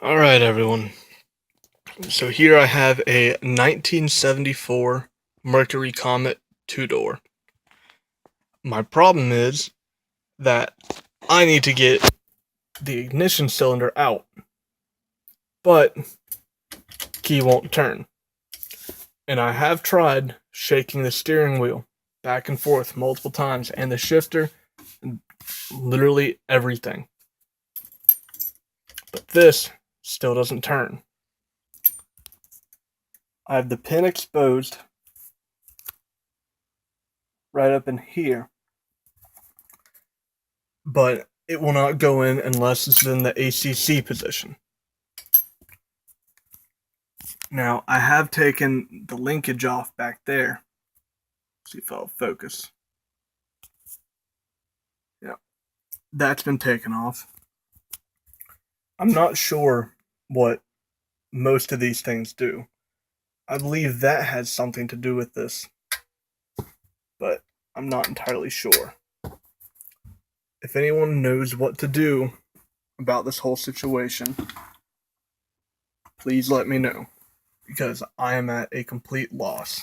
All right, everyone. So here I have a 1974 Mercury Comet two-door. My problem is that I need to get the ignition cylinder out, but key won't turn. And I have tried shaking the steering wheel back and forth multiple times and the shifter, and literally everything. But this still doesn't turn. I have the pin exposed right up in here, but it will not go in unless it's in the ACC position. Now, I have taken the linkage off back there. See if I'll focus. Yeah, that's been taken off. I'm not sure what most of these things do. I believe that has something to do with this, but I'm not entirely sure. If anyone knows what to do about this whole situation, please let me know, because I am at a complete loss.